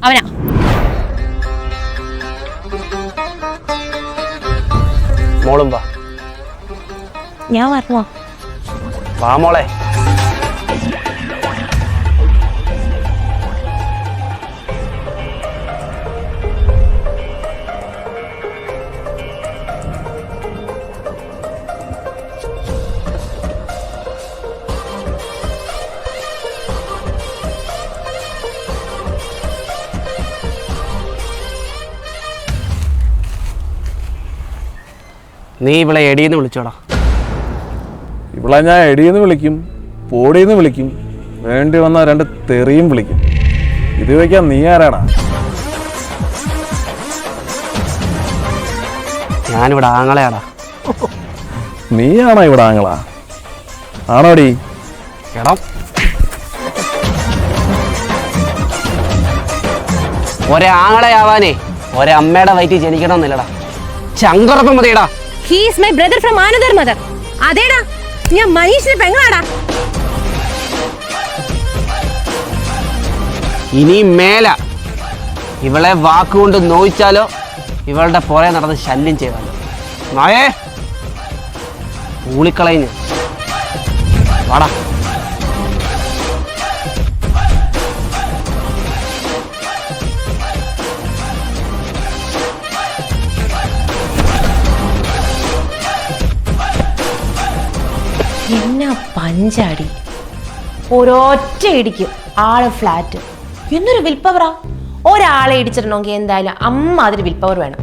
അവനാ. മോളും വാ. ഞാൻ വരണോ? വാ മോളെ. നീ ഇവളെ എടീന്ന് വിളിച്ചോടാ. ഇവളെ ഞാൻ എടീന്ന് വിളിക്കും, പോടീന്ന് വിളിക്കും, വേണ്ടി വന്ന 2 തെറിയും വിളിക്കും. ഇത് വയ്ക്കാൻ നീ ആരാടാ? ഞാനിവിടെ ആങ്ങളെയാടാ. നീയാണോ ഇവിടെ ആങ്ങളാ? ആണോടി? എടാ ഒരാങ്ങളെയാവാനേ ഒരമ്മയുടെ വയറ്റിൽ ജനിക്കണമെന്നില്ലടാ. ചങ്കുറപ്പം മതിയടാ. He is my brother from another mother. അതേടാ, ഞാൻ മനീഷിന്റെ പെങ്ങളാടാ. ഇനി മേല ഇവളെ വാക്കുകൊണ്ട് നോയിച്ചാലോ ഇവളുടെ പുറകെ നടന്ന് ശല്യം ചെയ്താലോ നായേ ഊളിക്കളഞ്ഞ് വാടാ. എന്നാ പഞ്ചാടി, ഒരൊറ്റ ഇടിക്കും ആള് ഫ്ലാറ്റ്. എന്നൊരു വിൽ പവറാ. ഒരാളെ ഇടിച്ചിടണമെങ്കിൽ എന്തായാലും അമ്മ അതിന് വിൽ പവർ വേണം.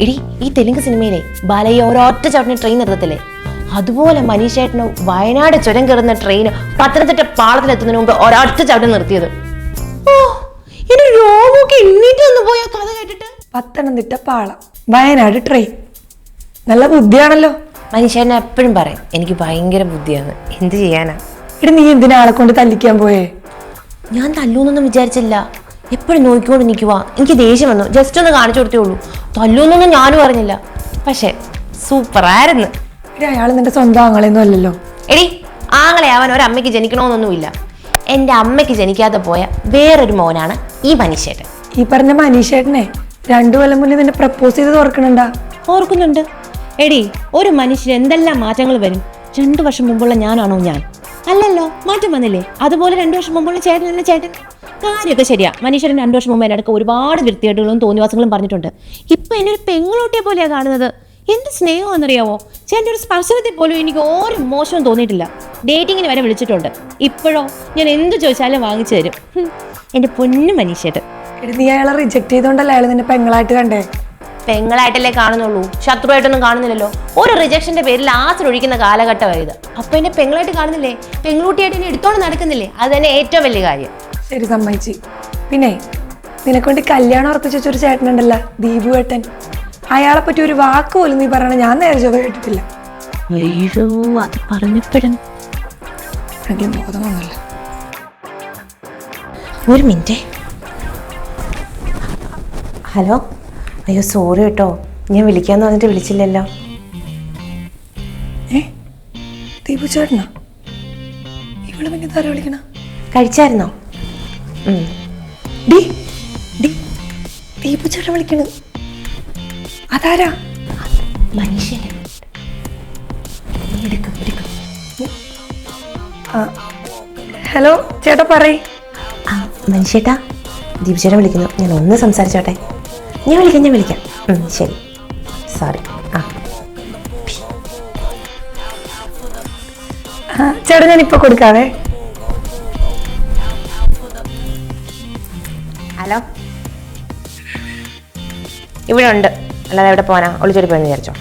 ഇടി, ഈ തെലുങ്ക് സിനിമയിലെ ബാലയ്യ ഒരൊറ്റ ചവിട്ടിന് ട്രെയിൻ നിർത്തത്തില്ലേ, അതുപോലെ മനീഷേട്ടന് വയനാട് ചുരം കയറുന്ന ട്രെയിൻ പത്തനംതിട്ട പാളത്തിലെത്തുന്നതിന് മുമ്പ് ഒരൊറ്റ ചവിട്ടി നിർത്തിയത്. ഓ, എന്റെ രോഗമൊക്കെ എണ്ണീറ്റ് വന്നു പോയ കഥ കേട്ടിട്ട്. പത്തനംതിട്ട പാളം, വയനാട് ട്രെയിൻ. നല്ല ബുദ്ധിയാണല്ലോ. മനീഷേട്ടൻ എപ്പോഴും പറയും എനിക്ക് ഭയങ്കര ബുദ്ധിയാണ്. എന്ത് ചെയ്യാനാ? ഇവിടെ നീ എന്തിനാ ആളെ കൊണ്ട് തല്ലിക്കാൻ പോയേ? ഞാൻ തല്ലൂന്നൊന്നും വിചാരിച്ചില്ല. എപ്പോഴും നോക്കിക്കൊണ്ട് നിൽക്കുവാ. എനിക്ക് ദേഷ്യം വന്നു. ജസ്റ്റ് ഒന്ന് കാണിച്ചു കൊടുത്തേ ഉള്ളൂ. തല്ലൂന്നൊന്നും ഞാനും അറിഞ്ഞില്ല. പക്ഷെ സൂപ്പറായിരുന്നു. ഇവിടെ അയാൾ നിന്റെ സ്വന്തം ആങ്ങളെയൊന്നും അല്ലല്ലോ. എടി, ആങ്ങളെ അവൻ ഒരമ്മയ്ക്ക് ജനിക്കണമെന്നൊന്നുമില്ല. എൻ്റെ അമ്മയ്ക്ക് ജനിക്കാതെ പോയ വേറൊരു മോനാണ് ഈ മനീഷേട്ടൻ. ഈ പറഞ്ഞ മനീഷേട്ടനെ 2 കൊല്ലം മുന്നേ നിന്നെ പ്രപ്പോസ് ചെയ്ത് ഓർക്കണുണ്ടാ? ഓർക്കുന്നുണ്ട്. എടി, ഒരു മനുഷ്യന് എന്തെല്ലാം മാറ്റങ്ങൾ വരും. 2 വർഷം മുമ്പുള്ള ഞാനാണോ ഞാൻ? അല്ലല്ലോ, മാറ്റം വന്നില്ലേ? അതുപോലെ 2 വർഷം മുമ്പുള്ള ചേട്ടൻ എന്നെ ചേട്ടൻ. കാര്യമൊക്കെ ശരിയാ. മനുഷ്യരൻ 2 വർഷം മുമ്പ് എൻ്റെ അടുക്ക് ഒരുപാട് വൃത്തികേടുകളും തോന്നിവാസങ്ങളും പറഞ്ഞിട്ടുണ്ട്. ഇപ്പൊ എന്നെ ഒരു പെങ്ങളൂട്ടിയെ പോലെയാ കാണുന്നത്. എന്ത് സ്നേഹമെന്നറിയാവോ? ചേട്ടൻ്റെ ഒരു സ്പർശനത്തിൽ പോലും എനിക്ക് ഒരു മോശവും തോന്നിയിട്ടില്ല. ഡേറ്റിങ്ങിന് വരെ വിളിച്ചിട്ടുണ്ട്. ഇപ്പോഴോ ഞാൻ എന്ത് ചോദിച്ചാലും വാങ്ങിച്ചു തരും. എൻ്റെ പൊന്നു മനീഷേട്ടൻ. എടി, നീ അയാളെ റിജക്ട് ചെയ്തോണ്ടല്ലേ അയാൾ നിന്നെ പെങ്ങളായിട്ട് കണ്ടേ? പെങ്ങളായിട്ടല്ലേ കാണുന്നുള്ളൂ, ശത്രുവായിട്ടൊന്നും കാണുന്നില്ലല്ലോ. ഒരു റിജക്ഷന്റെ പേരിൽ ആസിഡ് ഒഴിക്കുന്ന കാലഘട്ടമായത്. അപ്പൊ എന്നെ പെങ്ങളായിട്ട് കാണുന്നില്ലേ? പെങ്ങളൂട്ടിയായിട്ട് എന്നെ എടുത്തോണ്ട് നടക്കുന്നില്ലേ? അത് തന്നെ ഏറ്റവും വലിയ കാര്യം. ശരി, സമ്മതിച്ച്. പിന്നെ നിനക്കൊണ്ട് കല്യാണം ഉറപ്പിച്ച ഒരു ചേട്ടനുണ്ടല്ലോ, ദീപു ഏട്ടൻ. അയാളെ പറ്റി ഒരു വാക്ക് പോലും നീ പറയണ ഞാൻ നേരെ ചൊവ്വ കേട്ടിട്ടില്ല. അയ്യോ, അത് പറഞ്ഞപ്പോഴും എനിക്ക് ബോധം വന്നല്ലോ. ഒരു മിനിറ്റ്. ഹലോ, അയ്യോ സോറി കേട്ടോ, ഞാൻ വിളിക്കാന്ന് പറഞ്ഞിട്ട് വിളിച്ചില്ലല്ലോ. ദീപു ചേട്ടനാ? ഇവള് പിന്നെ താരം വിളിക്കണ? കഴിച്ചായിരുന്നോ? ദീപു ചേട്ടൻ വിളിക്കണ അതാരാ? മനുഷ്യൻ. ഹലോ ചേട്ടാ, പറയ്. മനുഷ്യേട്ടാ, ദീപു ചേട്ടൻ വിളിക്കുന്നു. ഞാൻ ഒന്ന് സംസാരിച്ചോട്ടെ. ഞാൻ വിളിക്കാം. ശരി, സോറി. ചേട്ടാ, ഞാൻ ഇപ്പൊ കൊടുക്കാവേ. ഹലോ, ഇവിടെ ഉണ്ട്. അല്ലാതെ എവിടെ പോകാനാ? ഒളിച്ചോടി പോയെന്ന് വിചാരിച്ചോ?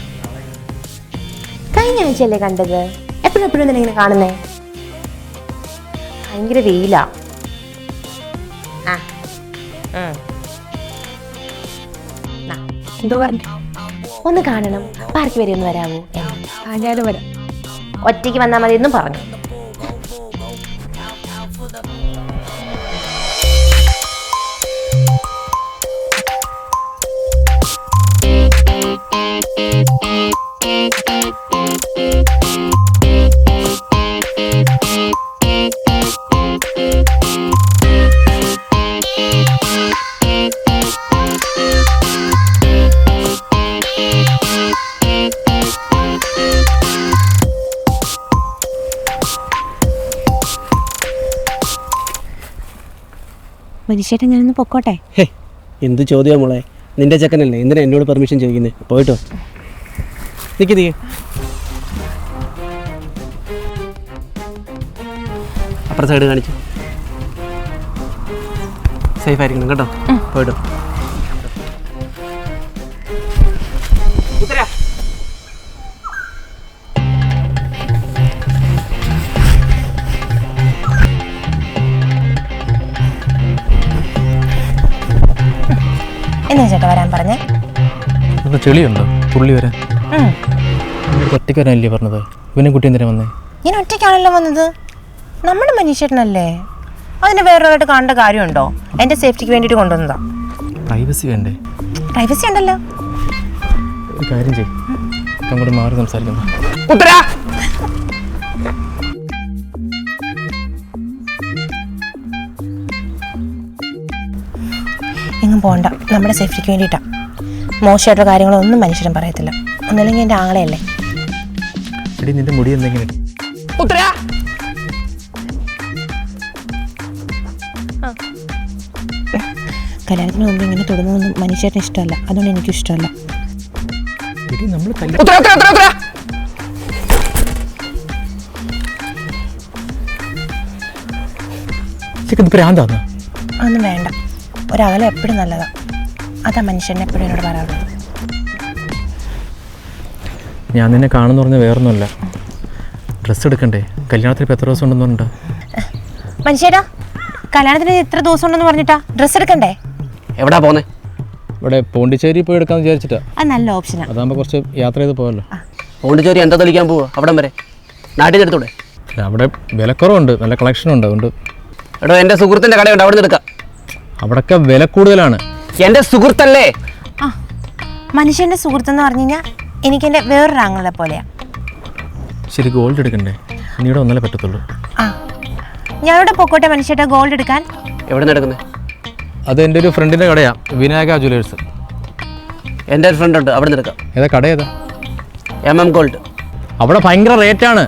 കഴിഞ്ഞ ആഴ്ചയല്ലേ കണ്ടത്. എപ്പോഴും തന്നെ ഇങ്ങനെ കാണുന്നേ? ഭയങ്കര വെയിലാ. എന്തോ പറഞ്ഞു? ഒന്ന് കാണണം, പാർക്ക് വരെ ഒന്ന് വരാവോ? ഞാനും വരാം. ഒറ്റയ്ക്ക് വന്നാൽ മതി എന്നും പറഞ്ഞു. മനുഷ്യരെ ഞാനൊന്ന് പൊക്കോട്ടെ? ഹേ, എന്ത് ചോദ്യം മോളെ, നിന്റെ ചെക്കനല്ലേ, എന്തിനാ എന്നോട് പെർമിഷൻ ചോദിക്കുന്നത്? പോയിട്ടോ, നിൽക്ക്. അപ്പുറം സൈഡ് കാണിച്ചു. സേഫ് ആയിരിക്കണം കേട്ടോ. പോയിട്ടോ. എന്നാ ചേട്ടാ വരാൻ പറഞ്ഞേ? ചെളിയുണ്ടോ പുള്ളി വരാൻ? ഒറ്റയ്ക്ക് വരാനല്ലേ പറഞ്ഞത്? ഇവനെ കുട്ടി എന്തിനാ വന്നേ? ഞാൻ ഒറ്റയ്ക്കാണല്ലോ വന്നത്. നമ്മുടെ മനുഷ്യനല്ലേ, അതിന് വേറൊരായിട്ട് കാണേണ്ട കാര്യമുണ്ടോ? എൻ്റെ സേഫ്റ്റിക്ക് വേണ്ടിയിട്ട് കൊണ്ടുവന്നതാ. പ്രൈവസി വേണ്ടേ? പ്രൈവസി ഉണ്ടല്ലോ. ഒരു കാര്യം ചെയ്യും, അങ്ങോട്ട് മാറി സംസാരിക്കുന്നു. എങ്ങും പോകണ്ട, നമ്മുടെ സേഫ്റ്റിക്ക് വേണ്ടിയിട്ടാ. മോശമായിട്ടുള്ള കാര്യങ്ങളൊന്നും മനുഷ്യരും പറയത്തില്ല. ഒന്നല്ലെങ്കിൽ എൻ്റെ ആങ്ങളെയല്ലേ. എടി നിന്റെ മുടി എന്തെങ്കിലും കല്യാണത്തിന് മുമ്പ് ഇങ്ങനെ തുടങ്ങുന്നൊന്നും മനുഷ്യത്തിന് ഇഷ്ടമല്ല. അതുകൊണ്ട് എനിക്കും ഇഷ്ടമല്ല. ഭ്രാന്താന്ന്? അതൊന്നും വേണ്ട. ഒരകലം എപ്പോഴും നല്ലതാ. അതാ മനുഷ്യനെ എപ്പോഴും എന്നോട് പറയാറുള്ളത്. ഞാൻ നിന്നെ കാണുന്ന പറഞ്ഞാൽ വേറൊന്നുമല്ല, ഡ്രസ്സ് എടുക്കണ്ടേ? കല്യാണത്തിന് ഇപ്പോൾ എത്ര ദിവസം ഉണ്ടെന്ന് പറഞ്ഞിട്ടാ? മനുഷ്യരാ, കല്യാണത്തിന് എത്ര ദിവസം ഉണ്ടെന്ന് പറഞ്ഞിട്ടാ ഡ്രസ്സ് എടുക്കണ്ടേ? എവിടാ പോന്നെ? ഇവിടെ പോണ്ടിച്ചേരി പോയി എടുക്കാമെന്ന് വിചാരിച്ചിട്ടാ. അത് നല്ല ഓപ്ഷനാണ്. അതാകുമ്പോൾ കുറച്ച് യാത്ര ചെയ്ത് പോകാമല്ലോ. പോണ്ടിച്ചേരി എന്താ തെളിക്കാൻ പോവുക? അവിടം വരെ നാട്ടിൽ നിന്ന് എടുത്തൂടെ? അവിടെ വിലക്കുറവുണ്ട്, നല്ല കളക്ഷനുണ്ട്. അതുകൊണ്ട് എടോ, എൻ്റെ സുഹൃത്തിൻ്റെ കടയുണ്ട്, അവിടെ നിന്ന് എടുക്കാം. അവിടെയൊക്കെ വില കൂടുതലാണ്. എൻ്റെ സുഹൃത്തല്ലേ? ആ, മനുഷ്യൻ്റെ സുഹൃത്തെന്ന് പറഞ്ഞു കഴിഞ്ഞാൽ എനിക്ക് എൻ്റെ വേറൊരു ആങ്ങളെ പോലെയാ. ശരി, ഗോൾഡ് എടുക്കണ്ടേ? ഇനിയുടെ ഒന്നല്ലേ പറ്റത്തുള്ളൂ. ആ, ഞാനിവിടെ പൊക്കോട്ടെ മനുഷ്യരുടെ ഗോൾഡ് എടുക്കാൻ. എവിടെ നിന്ന് എടുക്കുന്നത്? അത് എൻ്റെ ഒരു ഫ്രണ്ടിൻ്റെ കടയാണ്, വിനായക ജ്വല്ലേഴ്സ്. എൻ്റെ ഒരു ഫ്രണ്ട് ഉണ്ട്, അവിടെ നിന്ന് എടുക്കാം. ഏതാ കട? ഏതാ? MM gold. അവിടെ ഭയങ്കര റേറ്റാണ്.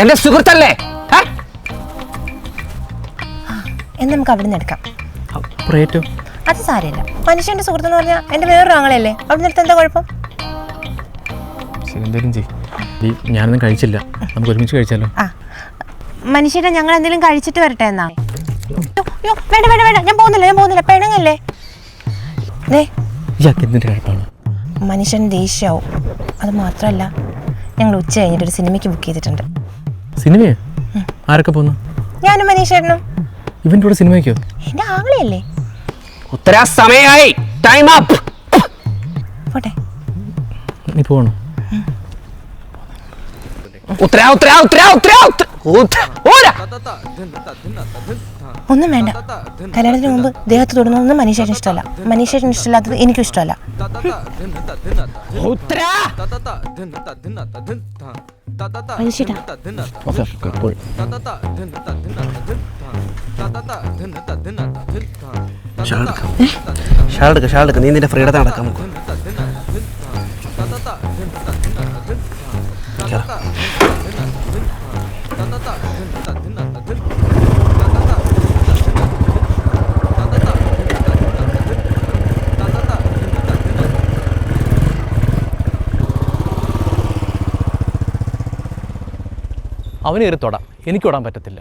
എൻ്റെ സുഹൃത്തല്ലേ? എന്ന് നമുക്ക് അവിടെ നിന്ന് എടുക്കാം. റേറ്റോ? അത് സാരമില്ല. മനുഷ്യൻ്റെ സുഹൃത്തെന്ന് പറഞ്ഞാൽ എൻ്റെ വേറൊരു ആങ്ങളെയല്ലേ, അവിടെ നിന്ന് എടുത്ത് എന്താ കുഴപ്പം? ശരി, എന്തെങ്കിലും ചെയ്യും. ഞാനൊന്നും കഴിച്ചില്ല, നമുക്ക് ഒരുമിച്ച് കഴിച്ചാലോ? ആ, മനുഷ്യരെ ഞങ്ങൾ എന്തെങ്കിലും കഴിച്ചിട്ട് വരട്ടെ എന്നാ? വേണ്ട വേണ്ട വേണ്ട, ഞാൻ പോകുന്നില്ല. പെണങ്ങല്ലേ? എന്തിൻ്റെ കഴിപ്പാണ്? മനുഷ്യൻ ദേഷ്യമാവും. അത് മാത്രമല്ല, ഞങ്ങൾ ഉച്ച കഴിഞ്ഞിട്ട് ഒരു സിനിമയ്ക്ക് ബുക്ക് ചെയ്തിട്ടുണ്ട്. സിനിമയോ? ആരൊക്കെ പോന്നു? ഞാനും മനീഷേട്ടനും. ഇവൻ്റെ കൂടെ സിനിമയ്ക്കോ? എൻ്റെ ആങ്ങളെയല്ലേ. ഉത്തര സമയമായി, ടൈം അപ്പ്. പോട്ടെ. നീ പോകണോ? ഒന്നും വേണ്ട. കല്യാണത്തിന് മുമ്പ് ദേഹത്ത് തൊടുന്നൊന്നും മനീഷേട്ടന് ഇഷ്ടമല്ല. മനീഷേട്ടന് ഇഷ്ടമില്ലാത്തത് എനിക്കും ഇഷ്ടമല്ല. ഷാളെടുക്ക, നീ നിന്റെ ഫ്രീഡത്തെ നടക്കാൻ നോക്കും. അവന് കയറി തൊടാം, എനിക്ക് തൊടാൻ പറ്റത്തില്ല.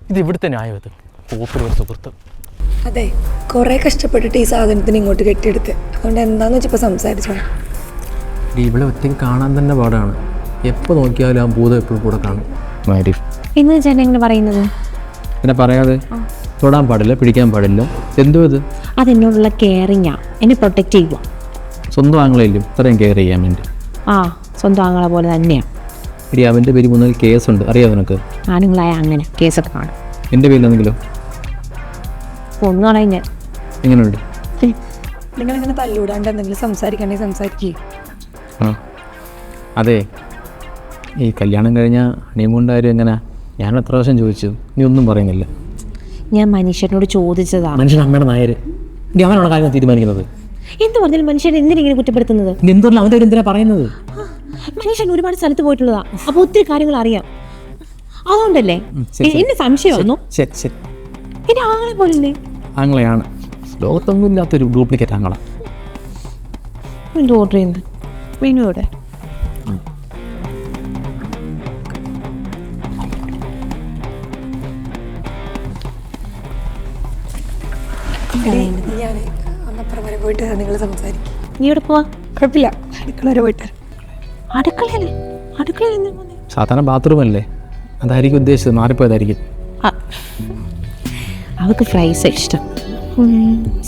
ഇത് ഇവിടുത്തെ ന്യായം. ഇത് ഒരു സുഹൃത്ത്. അതെ, കുറേ കഷ്ടപ്പെട്ടിട്ട് ഈ സാധനത്തിന് ഇങ്ങോട്ട് കെട്ടിയെടുത്ത്. അതുകൊണ്ട് എന്താണെന്ന് വെച്ചപ്പോൾ സംസാരിച്ചോ. ഇവിടെ ഒറ്റയ്ക്ക് കാണാൻ തന്നെ പാടാണ്. എപ്പോൾ നോക്കിയാലും ആ ഭൂതം എപ്പോഴും കൂടെ കാണും. എന്ന് വെച്ചാൽ എങ്ങനെ പറയുന്നത്? പിന്നെ പറയാതെ തൊടാൻ പാടില്ല, പിടിക്കാൻ പാടില്ല. എന്തോ ഇത്? അതെന്നോടുള്ള കെയറിങ്ങാ, എന്നെ പ്രൊട്ടക്റ്റ് ചെയ്യുക. സ്വന്തം ആങ്ങളയിലും ഇത്രയും കെയർ ചെയ്യാൻ വേണ്ടി. ആ, സ്വന്തം ആങ്ങളെ പോലെ തന്നെയാണ്. ഇടി, അവൻ്റെ പേര് 3 കേസുണ്ട്, അറിയാം നിനക്ക്? ആണുങ്ങളായ അങ്ങനെ കേസൊക്കെ കാണും. എൻ്റെ പേരിലെന്തെങ്കിലോ? ഒന്നും അറിയാൻ. എങ്ങനെയുണ്ട്? നിങ്ങളിങ്ങനെ തല്ലൂടാണ്ട് എന്തെങ്കിലും സംസാരിക്കണ്ടേ സംസാരിക്കേ. ആ, അതെ, ഈ കല്യാണം കഴിഞ്ഞാൽ ഹണിമൂണിൻ്റെ കാര്യം എങ്ങനെ? ഞാൻ എത്ര പ്രാവശ്യം ചോദിച്ചു, നീ ഒന്നും പറയുന്നില്ല. ഞാൻ മനുഷ്യനോട് ചോദിച്ചതാണ്. മനുഷ്യൻ അമ്മയുടെ നായര്, ഇനി അവനാണ് കാര്യം തീരുമാനിക്കുന്നത്. എന്ത് പറഞ്ഞാലും മനുഷ്യൻ എന്തിനെങ്ങനെ കുറ്റപ്പെടുത്തുന്നത്? എന്തുകൊണ്ടല്ല അവൻ്റെ ഒരു എന്തിനാ പറയുന്നത്? മനുഷ്യൻ ഒരുപാട് സ്ഥലത്ത് പോയിട്ടുള്ളതാ, അപ്പൊ ഒത്തിരി കാര്യങ്ങൾ അറിയാം. അതുകൊണ്ടല്ലേ എന്നെ സംശയമൊന്നു. ശരി ശരി, എന്റെ ആളെ പോലല്ലേ? ആങ്ങളെയാണ്. ലോകത്തൊന്നും ഇല്ലാത്തൊരു ഡ്യൂപ്ലിക്കേറ്റ് ആങ്ങള. ഇത് ഓർഡർ ചെയ്യുന്നത് മെനുവിടെ ഞാൻ അന്നപ്പുറം വരെ പോയിട്ട് നിങ്ങൾ സംസാരിക്കും. നീ എവിടെ പോവാ? കുഴപ്പമില്ല, അടുക്കള വരെ പോയിട്ട് വരാം. അടുക്കളയല്ലേ? അടുക്കളയിൽ എന്തിനാ പോകുന്നെ? സാധാരണ ബാത്റൂം അല്ലേ, അതായിരിക്കും ഉദ്ദേശിച്ചത്, മാറിപ്പോയതായിരിക്കും. അവൾക്ക് ഫ്രൈസ് ഇഷ്ടം.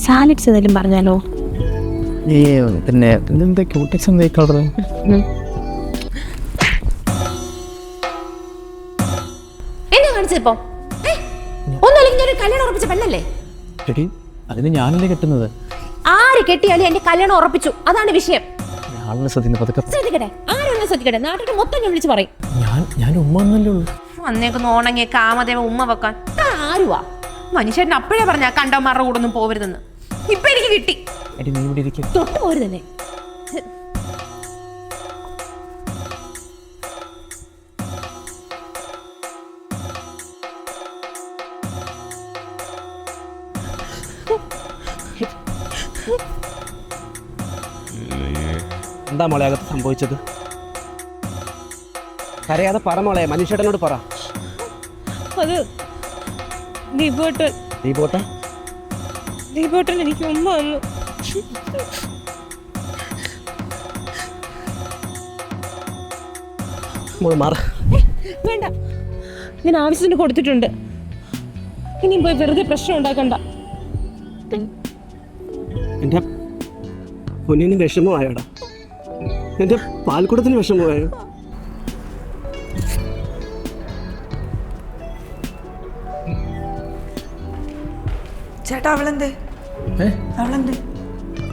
സാലഡ്സ് ഏതായാലും പറഞ്ഞാലോ? പിന്നെ ഇതെന്താ ക്യൂടെക്സ് എന്താ കളർ? എന്നെ കാണിച്ചപ്പോ ഒന്നല്ലെങ്കിൽ ഒരു കല്യാണം ഉറപ്പിച്ച പെണ്ണല്ലേ? എടി അതിന് ഞാനല്ലേ കെട്ടുന്നത്. ആര് കെട്ടിയാലും എന്റെ കല്യാണം ഉറപ്പിച്ചു, അതാണ് വിഷയം. ആളിനെ ശ്രദ്ധിക്കുന്ന പതുക്കെ. ശ്രദ്ധിക്കട്ടെ, ആരൊന്നും ശ്രദ്ധിക്കട്ടെ, നാട്ടിൽ മൊത്തം ഞാൻ വിളിച്ച് പറയും. ഞാൻ ഉമ്മ എന്നല്ലേ ഉള്ളൂ. അന്നേക്ക് നോണങ്ങിയ കാമദേവ ഉമ്മ വെക്കാൻ ആരുവാ? മനുഷ്യൻ അപ്പോഴേ പറഞ്ഞ കണ്ടമാരുടെ കൂടെ ഒന്നും പോവരുതെന്ന്. ഇപ്പൊ എനിക്ക് കിട്ടി. എടി നീ ഇവിടെ ഇരിക്കും. തൊട്ട് പോരുതന്നെ. എന്താ മോളെ അകത്ത് സംഭവിച്ചത്? കരയാതെ പറ മോളെ, മനുഷ്യനോട് പറ. അത് ദീപോട്ടൻ എനിക്ക് ഉമ്മ വന്നു. വേണ്ട, ഞാൻ ആവശ്യത്തിന് കൊടുത്തിട്ടുണ്ട്. ഇനിയും പോയി വെറുതെ പ്രശ്നം ഉണ്ടാക്കണ്ട. എൻ്റെ പൊന്നിന് വിഷമമായോടാ, എൻ്റെ പാൽക്കുടത്തിന് വിഷമമായോ? ചേട്ടാ അവളെന്തേ?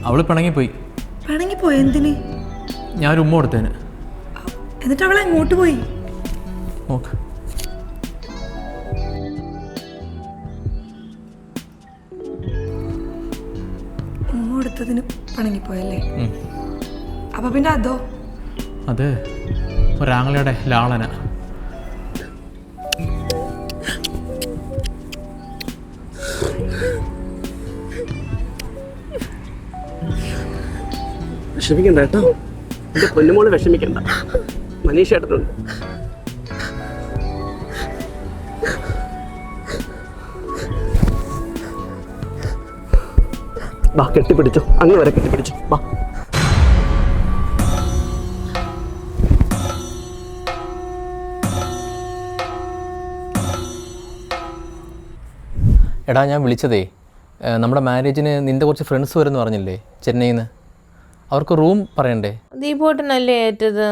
അവള് പിണങ്ങിപ്പോയി. പിണങ്ങിപ്പോയി? എന്തിന്? ഞാനൊരു ഉമ്മ കൊടുത്തേന്. എന്നിട്ട് അവളെ അങ്ങോട്ട് പോയി. നോക്ക്, ഉമ്മ കൊടുത്തതിന് പിണങ്ങിപ്പോയല്ലേ? അപ്പൊ പിന്നെ അതോ? അത് ഒരാങ്ങളയുടെ ലാളന. വിഷമിക്കണ്ട കേട്ടോ, എൻ്റെ പൊന്നുമോള് വിഷമിക്കണ്ട. മനീഷ് ഏട്ടനുണ്ട്. ബാ, കെട്ടിപ്പിടിച്ചോ, അങ്ങ് വരെ കെട്ടിപ്പിടിച്ചോ. ബാ. എടാ ഞാൻ വിളിച്ചതേ, നമ്മുടെ മാരേജിന് നിൻ്റെ കുറച്ച് ഫ്രണ്ട്സ് വരുമെന്ന് പറഞ്ഞില്ലേ ചെന്നൈയിൽ നിന്ന്. അവർക്ക് റൂം പറയണ്ടേ? ദീപോട്ടനല്ലേ ഏറ്റത്?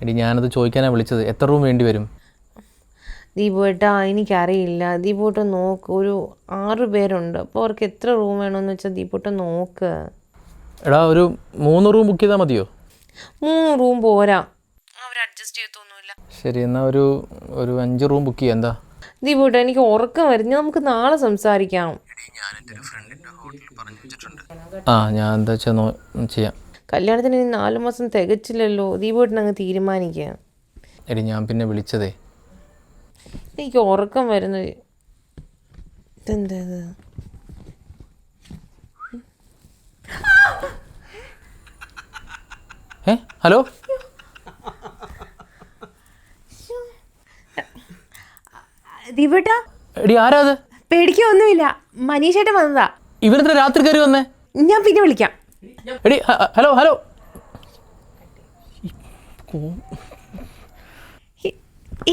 എടി ഞാനത് ചോദിക്കാനാണ് വിളിച്ചത്. എത്ര റൂം വേണ്ടി വരും? ദീപോട്ടാ എനിക്കറിയില്ല. ദീപോട്ടൻ നോക്ക്, ഒരു 6 പേരുണ്ട്. അപ്പോൾ അവർക്ക് എത്ര റൂം വേണമെന്ന് വെച്ചാൽ ദീപോട്ടൻ നോക്ക്. എടാ ഒരു 3 റൂം ബുക്ക് ചെയ്താൽ മതിയോ? 3 റൂം പോരാ, അവർ അഡ്ജസ്റ്റ് ചെയ്തൊന്നുമില്ല. ശരി, എന്നാൽ ഒരു 5 റൂം ബുക്ക് ചെയ്യാം. എന്താ ദീപോട്ട, എനിക്ക് ഉറക്കം വരുന്നു, നമുക്ക് നാളെ സംസാരിക്കാം. ഞാൻ എന്താ വെച്ചാൽ ചെയ്യാം. കല്യാണത്തിന് ഇനി 4 മാസം തികച്ചില്ലല്ലോ. ദീപോട്ടൻ അങ്ങ് തീരുമാനിക്കുക. എടി ഞാൻ പിന്നെ വിളിച്ചതേ, എനിക്ക് ഉറക്കം വരുന്നത്. ഇതെന്താ ഇത്? ഹലോ, ദീപേട്ട, എടി ആരാ അത്? പേടിക്കൊന്നുമില്ല, മനീഷേട്ടൻ വന്നതാ. ഇവരെന്താ രാത്രി കയറി വന്നേ? ഞാൻ പിന്നെ വിളിക്കാം. എടി ഹലോ.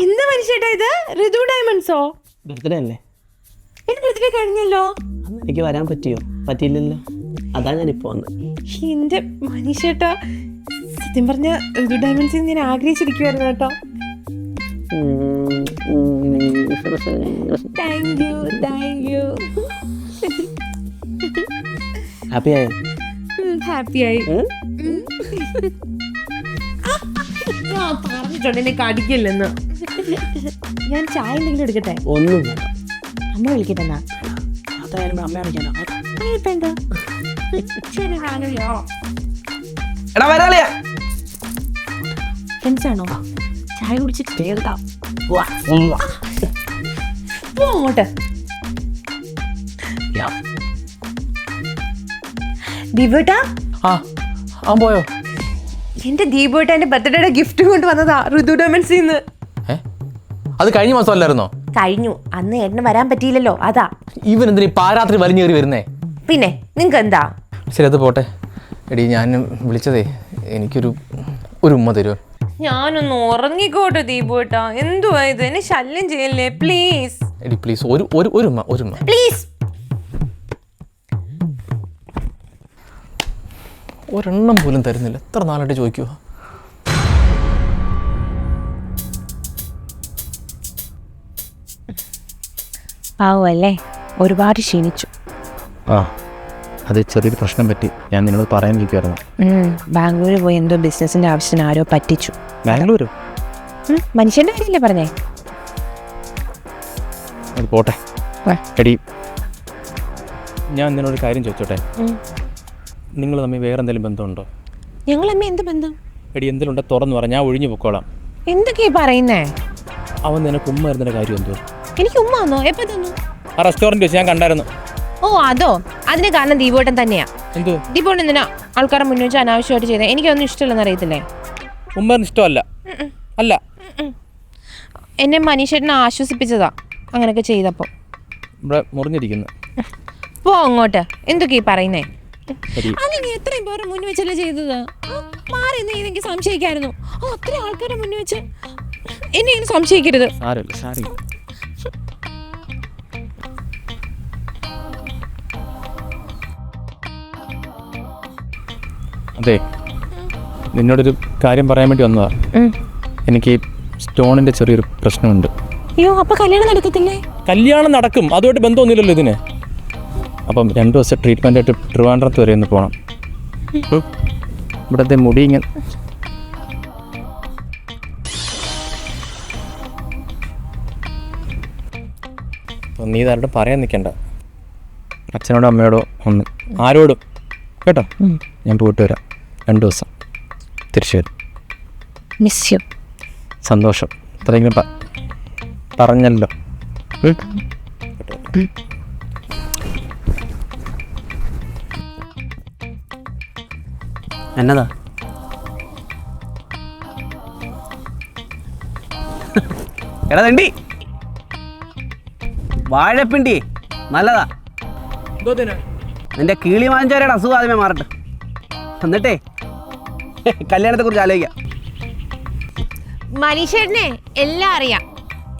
എന്താ മനീഷേട്ടാ ഇത്? ഋതു ഡയമണ്ട്സോ? ബർത്ത്ഡേ അല്ലേ? എന്റെ ബർത്ത്ഡേ കഴിഞ്ഞല്ലോ. അന്ന് എനിക്ക് വരാൻ പറ്റിയില്ലല്ലോ, അതാ ഞാനിപ്പോ വന്നത്. എന്റെ മനീഷേട്ടാ, സത്യം പറഞ്ഞ ഋതു ഡയമണ്ട്സിൽ ഞാൻ ആഗ്രഹിച്ചിരിക്കുവായിരുന്നു കേട്ടോ. Thank you. ഹാപ്പിയായോ? ഹാപ്പിയായി. ഞാൻ പറഞ്ഞിട്ടുണ്ട് എന്നെ കടിക്കില്ലെന്ന്. ഞാൻ ചായ എന്തെങ്കിലും എടുക്കട്ടെ? ഒന്നും അമ്മ വിളിക്കട്ടെ എന്നാ. അമ്മ വിളിക്കാനോ? എടാ വരാളിയാ, ഫ്രണ്ട്സ് ആണോ? ചായ കുടിച്ചിട്ട് പോ അങ്ങോട്ട്. ദീപുവേട്ടാ, ആ അവൻ പോയോ? എന്റെ ദീപുവേട്ടന്റെ ബർത്ത്ഡേയുടെ ഗിഫ്റ്റ് കൊണ്ട് വന്നതാ ഋതു ഡയമണ്ട്സിന്ന്. ഏ അത് കഴിഞ്ഞ മാസം അല്ലായിരുന്നോ? കഴിഞ്ഞു, അന്ന് ഏട്ടന് വരാൻ പറ്റിയില്ലല്ലോ, അതാ. ഇവൻ എന്തിനീ പാരാത്രി വലിഞ്ഞു കയറി വരുന്നേ? പിന്നെ നിങ്ങക്ക് എന്താ? ശരി, അത് പോട്ടെ. എടി, ഞാൻ വിളിച്ചതേ, എനിക്കൊരു ഉമ്മ തരുമോ? ഞാനൊന്ന് ഉറങ്ങിക്കോട്ടെ ദീപുവേട്ടാ, എന്തുവാ ഇത്? എന്നെ ശല്യം ചെയ്യല്ലേ പ്ലീസ്. എടി പ്ലീസ്, ഒരു ഉമ്മ പ്ലീസ്. ഒരെണ്ണം പോലും തരുന്നില്ല. എത്ര നാളായിട്ട് ചോദിക്കുവോ? പാവല്ലേ, ഒരുപാട് ക്ഷീണിച്ചു. ആ, അത് ചെറിയൊരു പ്രശ്നം പറ്റി. ഞാൻ നിന്നോട് പറയാനിരിക്കുമായിരുന്നു. ബാംഗ്ലൂർ പോയി എന്തോ ബിസിനസിന്റെ ആവശ്യത്തിന് ആരോ പറ്റിച്ചു. ബാംഗ്ലൂരോ? മനുഷ്യന്റെ കാര്യല്ലേ പറഞ്ഞേ? അത് പോട്ടെ. വാ. എടി, ഞാൻ നിന്നോടൊരു കാര്യം ചോദിച്ചോട്ടെ? നിങ്ങൾ തമ്മിൽ വേറെ എന്തെങ്കിലും ബന്ധമുണ്ടോ? ഞങ്ങൾ അമ്മ എന്ത് ബന്ധം? എടി, എന്തെങ്കിലും ഉണ്ടെ തുറന്നു പറ, ഞാൻ ഒഴിഞ്ഞു പൊക്കോളാം. എന്തൊക്കെയാ പറയുന്നേ? അവൻ നിനക്ക് ഉമ്മ വരുന്നതിൻ്റെ കാര്യം എന്തോ? എനിക്ക് ഉമ്മ വന്നോ? എപ്പോ തന്നു? ആ റെസ്റ്റോറൻറ്റ് വെച്ച് ഞാൻ കണ്ടായിരുന്നു. ഓ അതോ, അതിന് കാരണം ദീപോട്ടൻ തന്നെയാ. എന്തോ? ദീപോട്ടൻ എന്തിനാ ആൾക്കാരെ മുന്നിൽ വെച്ച് അനാവശ്യമായിട്ട് ചെയ്തേ? എനിക്കൊന്നും ഇഷ്ടമല്ലെന്ന് അറിയത്തില്ലേ? ഉമ്മ ഇഷ്ടമല്ല അല്ല. എന്നെ മനീഷേട്ടനെ ആശ്വസിപ്പിച്ചതാ അങ്ങനെയൊക്കെ ചെയ്തപ്പോ. ഇവിടെ മുറിഞ്ഞിരിക്കുന്നു. പോ അങ്ങോട്ട്. എന്തൊക്കെയാ പറയുന്നേ? ശരി. അല്ലെങ്കിൽ എത്രയും പേരുടെ മുന്നിൽ വെച്ചല്ലേ ചെയ്തത്? മാറി എനിക്ക് സംശയിക്കായിരുന്നു. അത്ര ആൾക്കാരുടെ മുന്നിൽ വെച്ച് എന്നെ ഇങ്ങനെ സംശയിക്കരുത്. സാരമില്ല. അതെ, നിന്നോടൊരു കാര്യം പറയാൻ വേണ്ടി വന്നതാ. എനിക്ക് സ്റ്റോണിൻ്റെ ചെറിയൊരു പ്രശ്നമുണ്ട്. അയ്യോ, അപ്പൊ കല്യാണം നടക്കത്തില്ലേ? കല്യാണം നടക്കും, അതുമായിട്ട് ബന്ധമൊന്നുമില്ലല്ലോ ഇതിന്. അപ്പം 2 ദിവസം ട്രീറ്റ്മെൻറ്റായിട്ട് ട്രിവാൻഡ്രത്ത് വരെ ഒന്ന് പോകണം. ഇവിടുത്തെ മുടി ഇങ്ങനെ നീ ഇതാരോടും പറയാൻ നിൽക്കണ്ട. അച്ഛനോടോ അമ്മയോടോ ഒന്ന്, ആരോടും കേട്ടോ. ഞാൻ പോയിട്ട് വരാം. 2 ദിവസം തിരിച്ചു വരും. Miss you. സന്തോഷം. അത്രയെങ്കിലും പറഞ്ഞല്ലോ. എന്നതാ? എടാ തണ്ടി, വാഴപ്പിണ്ടി നല്ലതാ. നിന്റെ കിളി മാഞ്ചാരയുടെ അസുഖം ആദ്യമേ മാറട്ടെ, എന്നിട്ടേ കല്യാണത്തെ കുറിച്ച് ആലോചിക്കാം. മനീഷേട്ടനെ എല്ലാം അറിയാം.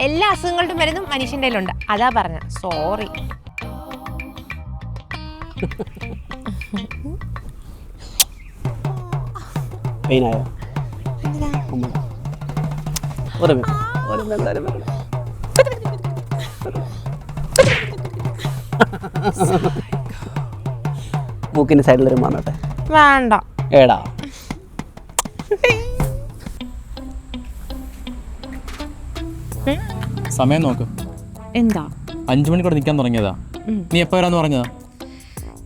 എല്ലാ അസുഖങ്ങളുടെ മരുന്നും മനുഷ്യൻ്റെ കയ്യിലുണ്ട്. അതാ പറഞ്ഞ. സോറി. പെയിനായോ? മൂക്കിന്റെ സൈഡിലൊരു മാറട്ടെ. വേണ്ട. ഏടാ, സമയം നോക്ക്. എന്താ? 5 മണിക്കൂടെ നിൽക്കാൻ തുടങ്ങിയതാ. നീ എപ്പോൾ വരാന്ന് പറഞ്ഞതാ?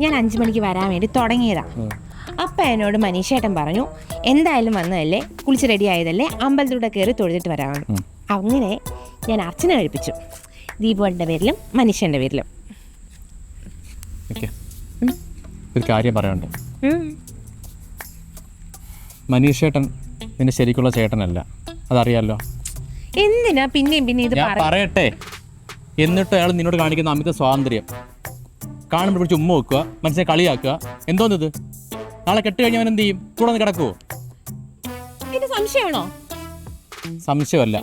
ഞാൻ 5 മണിക്ക് വരാൻ വേണ്ടി തുടങ്ങിയതാ. അപ്പൊ എന്നോട് മനീഷേട്ടൻ പറഞ്ഞു, എന്തായാലും വന്നതല്ലേ, കുളിച്ച് റെഡി ആയതല്ലേ, അമ്പലത്തിലൂടെ കയറി തൊഴുതിട്ട് വരാമെന്ന്. അങ്ങനെ ഞാൻ അർച്ചന കഴിപ്പിച്ചു. ദീപുവിൻ്റെ പേരിലും മനീഷേൻ്റെ പേരിലും. ഓക്കെ, ഒരു കാര്യം പറയാനുണ്ട്. മനീഷേട്ടൻ നിന്റെ ശരിക്കുള്ള ചേട്ടനല്ല, അതറിയാമല്ലോ. എന്തിനാ പിന്നെയും പിന്നെ ഇത് ഞാൻ പറയട്ടെ. എന്നിട്ട് അയാൾ നിന്നോട് കാണിക്കുന്ന അമിത സ്വാതന്ത്ര്യം കാണുമ്പോൾ പിടിച്ച് ഉമ്മ വെക്കുക, മനസ്സിനെ കളിയാക്കുക. എന്തോന്നിത്? നാളെ കെട്ട് കഴിഞ്ഞവൻ എന്ത് ചെയ്യും? കൂടെ ഒന്ന് കിടക്കുവോ? ഇത് സംശയമാണോ? സംശയമല്ല,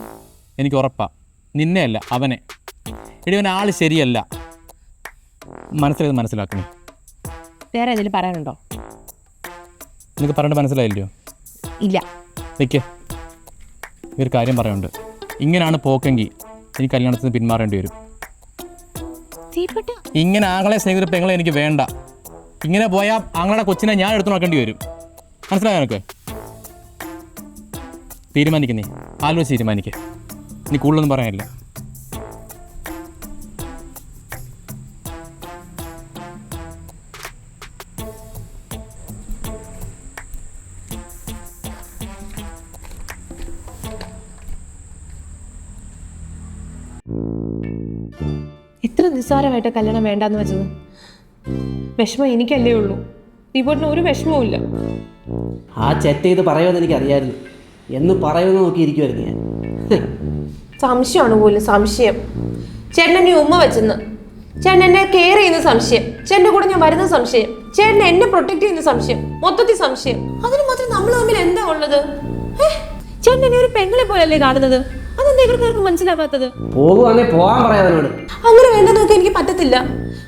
എനിക്ക് ഉറപ്പാ. നിന്നെയല്ല, അവനെ. ഇവൻ ആള് ശരിയല്ല. മനസ്സിലാക്കണേ. വേറെ എന്തെങ്കിലും പറയാനുണ്ടോ? നിനക്ക് പറഞ്ഞിട്ട് മനസ്സിലായില്ലയോ? ഇല്ല. നിൽക്കേ, ഒരു കാര്യം പറയാനുണ്ട്. ഇങ്ങനെയാണ് പോക്കെങ്കിൽ എനിക്ക് കല്യാണത്തിന് പിന്മാറേണ്ടി വരും. ഇങ്ങനെ ആങ്ങളെ സ്നേഹിത പെങ്ങളെ എനിക്ക് വേണ്ട. ഇങ്ങനെ പോയാൽ ആങ്ങളുടെ കൊച്ചിനെ ഞാൻ എടുത്തു നോക്കേണ്ടി വരും. മനസ്സിലായോ നിനക്ക്? തീരുമാനിക്കുന്നേ, ആലോചിച്ച് തീരുമാനിക്കേ. നീ കൂടുതലൊന്നും പറയാനില്ല. എത്ര നിസ്സാരമായിട്ട് കല്യാണം വേണ്ടാന്ന് വെച്ചത്. വിഷമം എനിക്കല്ലേ ഉള്ളൂ. ദീപുവേട്ടന് ഒരു വിഷമവും ഇല്ല. ആ ചെറ്റ ഇത് പറയുമെന്ന് എനിക്കറിയായിരുന്നു. എന്ന് പറയുമെന്ന് നോക്കിയിരിക്കുമായിരുന്നു ഞാൻ. സംശയമാണ് പോലും, സംശയം. ചേട്ടൻ എന്നെ ഉമ്മ വെച്ചെന്ന്, ചേട്ടൻ എന്നെ കെയർ ചെയ്യുന്ന സംശയം, ചേട്ടൻ്റെ കൂടെ ഞാൻ വരുന്ന സംശയം, ചേട്ടൻ എന്നെ പ്രൊട്ടക്ട് ചെയ്യുന്ന സംശയം, മൊത്തത്തിൽ സംശയം. അതിന് മാത്രം നമ്മൾ തമ്മിൽ എന്താ ഉള്ളത്? ചേട്ടൻ എന്നെ ഒരു പെങ്ങളെ പോലെയല്ലേ കാണുന്നത്? അതെന്താ ഇവർക്ക് മനസ്സിലാവാത്തത്? പോകുവാണെ പോകാൻ പറയാനോട്. അങ്ങനെ വേണ്ടെന്ന് നോക്കി എനിക്ക് പറ്റത്തില്ല.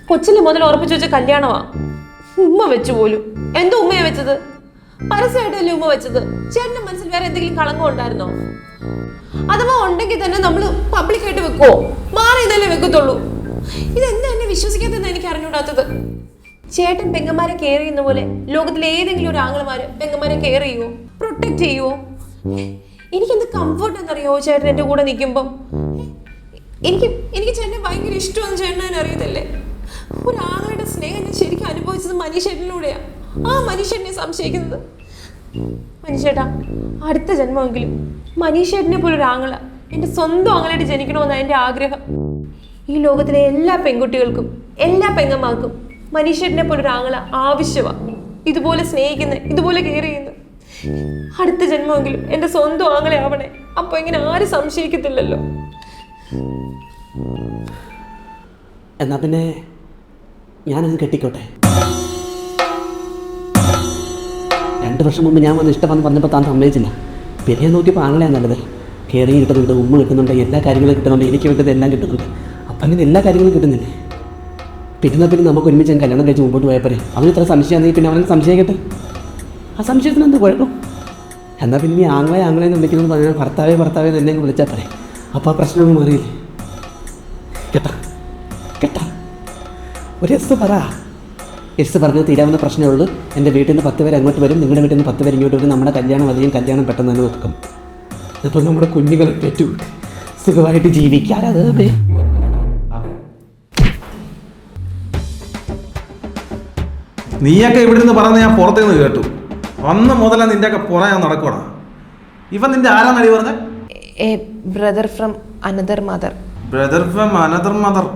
കൊച്ചിലെ മുതൽ ഉറപ്പിച്ചു വെച്ച കല്യാണമാ. ഉമ്മ വെച്ചു പോലും. എന്തോ ഉമ്മയെ വെച്ചത്? പരസ്യമായിട്ടല്ലേ ഉമ്മ വെച്ചത്? ചേട്ടന്റെ മനസ്സിൽ വേറെ എന്തെങ്കിലും കളങ്കം ഉണ്ടായിരുന്നോ? അഥവാ ഉണ്ടെങ്കിൽ തന്നെ നമ്മൾ പബ്ലിക്കായിട്ട് വെക്കുവോ? മാറി ഇതല്ലേ വെക്കത്തുള്ളൂ. ഇതെന്താ എന്നെ വിശ്വസിക്കാത്തെന്ന് എനിക്ക് അറിഞ്ഞൂടാത്തത്. ചേട്ടൻ പെങ്ങന്മാരെ കെയർ ചെയ്യുന്ന പോലെ ലോകത്തിലെ ഏതെങ്കിലും ഒരു ആങ്ങളമാര് പെങ്ങന്മാരെ കെയർ ചെയ്യുവോ, പ്രൊട്ടക്ട് ചെയ്യുവോ? എനിക്കെന്ത് കംഫർട്ട് എന്നറിയോ ചേട്ടൻ എൻ്റെ കൂടെ നിൽക്കുമ്പം? എനിക്ക് ചേട്ടനെ ഭയങ്കര ഇഷ്ടമെന്ന് ചേട്ടനെ അറിയതല്ലേ. ഒരാളുടെ സ്നേഹം ഞാൻ ശരിക്കും അനുഭവിച്ചത് മനീഷേട്ടനിലൂടെയാ. ആ മനീഷേട്ടനെ സംശയിക്കുന്നത്. മനീഷേട്ടാ, അടുത്ത ജന്മമെങ്കിലും മനീഷേട്ടനെ പോലെ ഒരു ആങ്ങള എൻ്റെ സ്വന്തം ആങ്ങളായിട്ട് ജനിക്കണമെന്നാണ് എൻ്റെ ആഗ്രഹം. ഈ ലോകത്തിലെ എല്ലാ പെൺകുട്ടികൾക്കും എല്ലാ പെങ്ങന്മാർക്കും മനീഷേട്ടനെ പോലെ ഒരു ആങ്ങള ആവശ്യമാണ്. ഇതുപോലെ സ്നേഹിക്കുന്ന, ഇതുപോലെ കെയർ ചെയ്യുന്ന. അടുത്ത ജന്മമെങ്കിലും എൻ്റെ സ്വന്തം ആങ്ങളെ ആവണേ. അപ്പൊ ഇങ്ങനെ ആരും സംശയിക്കത്തില്ലല്ലോ. എന്നാ പിന്നെ ഞാനത് കെട്ടിക്കോട്ടെ. 2 വർഷം മുമ്പ് ഞാൻ വന്ന് ഇഷ്ടമെന്ന് പറഞ്ഞപ്പോൾ താൻ സമ്മതിച്ചില്ല. പിന്നെ നോക്കിയപ്പോൾ ആങ്ങളെയാണ് നല്ലത്. കെയറിങ് കിട്ടുന്നുണ്ട്, ഉമ്മ കിട്ടുന്നുണ്ട്, എല്ലാ കാര്യങ്ങളും കിട്ടുന്നുണ്ട്, എനിക്ക് വേണ്ടത് എല്ലാം കിട്ടുന്നുണ്ട്. അപ്പം അങ്ങനെ എല്ലാ കാര്യങ്ങളും കിട്ടുന്നില്ലേ? പിന്നെ നമുക്ക് ഒരുമിച്ച് കല്യാണം കഴിച്ച് മുമ്പോട്ട് പോയപ്പോഴേ അവന് ഇത്ര സംശയമാണെങ്കിൽ പിന്നെ അവനെ സംശയിക്കട്ടെ. ആ സംശയത്തിന് എന്ത് കുഴപ്പം? എന്നാൽ പിന്നെ നീ ആങ്ങളെന്ന് വിളിക്കുന്നത് പറഞ്ഞാൽ ഭർത്താവേ എന്നെ വിളിച്ചാൽ പറയും. അപ്പോൾ ആ പ്രശ്നമൊന്നും മാറിയില്ലേ? കേട്ടാ ഒരു എസ് പറ. എസ് പറഞ്ഞാൽ തീരാവുന്ന പ്രശ്നമേ ഉള്ളൂ. എൻ്റെ വീട്ടിൽ നിന്ന് 10 പേര് അങ്ങോട്ട് വരും, നിങ്ങളുടെ വീട്ടിൽ നിന്ന് 10 പേര് ഇങ്ങോട്ട് വരും. നമ്മുടെ കല്യാണം അധികം കല്യാണം പെട്ടെന്ന് തന്നെ നടക്കും. അപ്പോൾ നമ്മുടെ കുഞ്ഞുങ്ങളെ പറ്റൂ സുഖമായിട്ട് ജീവിക്കാതെ. നീയൊക്കെ ഇവിടെ നിന്ന് പറഞ്ഞ് ഞാൻ പുറത്തു നിന്ന് കേട്ടു. അന്ന് മുതലാണ് നിൻ്റെയൊക്കെ പുറകെ നടക്കൂടാ. ഇവൻ നിന്റെ ആരാന്നടി പറഞ്ഞ? Brother from another mother. Brother from another mother?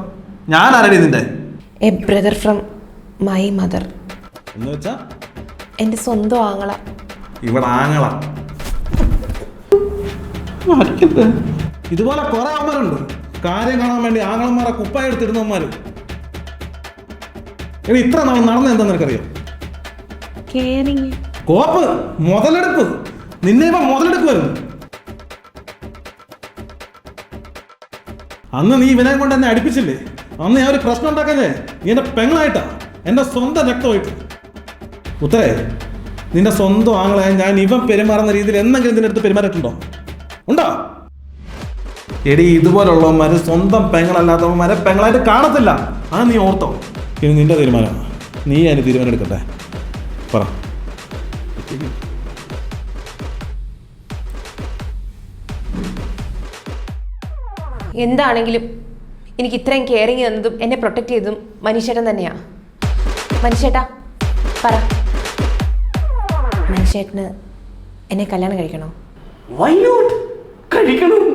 ഞാൻ ആരടി നിന്റെ? Brother from my mother. എന്ന് വെച്ചാ എൻ്റെ സ്വന്തം ആങ്ങള. ഇവിടെ ആങ്ങള ഇതുപോലെ കുറെ അമ്മമാരുണ്ട്. കാര്യം കാണാൻ വേണ്ടി ആങ്ങളന്മാരെ കുപ്പായ എടുത്തിടുന്നവന്മാര്. എടി ഇത്ര നാൾ നടന്ന എന്താ നിനക്കറിയോ? കോപ്പ്, മുതലെടുപ്പ്. നിന്നെ ഇവ മുതലെടുക്കുമായിരുന്നു. അന്ന് നീ ഇവനെ കൊണ്ട് എന്നെ അടുപ്പിച്ചില്ലേ? അന്ന് ഞാൻ ഒരു പ്രശ്നം ഉണ്ടാക്കല്ലേ? നീ എൻ്റെ പെങ്ങളായിട്ടാ, എൻ്റെ സ്വന്തം രക്തമായിട്ട്. ഉത്തരേ, നിന്റെ സ്വന്തം ആങ്ങളെ ഞാൻ ഇവൻ പെരുമാറുന്ന രീതിയിൽ എന്തെങ്കിലും ഇതിൻ്റെ അടുത്ത് പെരുമാറിയിട്ടുണ്ടോ? ഉണ്ടോ? എടി ഇതുപോലുള്ളവന്മാര് സ്വന്തം പെങ്ങളല്ലാത്തവന്മാരെ പെങ്ങളായിട്ട് കാണത്തില്ല. അത് നീ ഓർത്തോ. ഇനി നിന്റെ തീരുമാനമാണ്. നീ അതിന് തീരുമാനം എടുക്കട്ടെ. പറ. എന്താണെങ്കിലും എനിക്ക് ഇത്രയും കെയറിങ് തന്നതും എന്നെ പ്രൊട്ടക്ട് ചെയ്തതും മനീഷേട്ടൻ തന്നെയാണ്. മനീഷേട്ടാ പറ, മനീഷേട്ടന് എന്നെ കല്യാണം കഴിക്കണോ? Why not? കഴിക്കണം.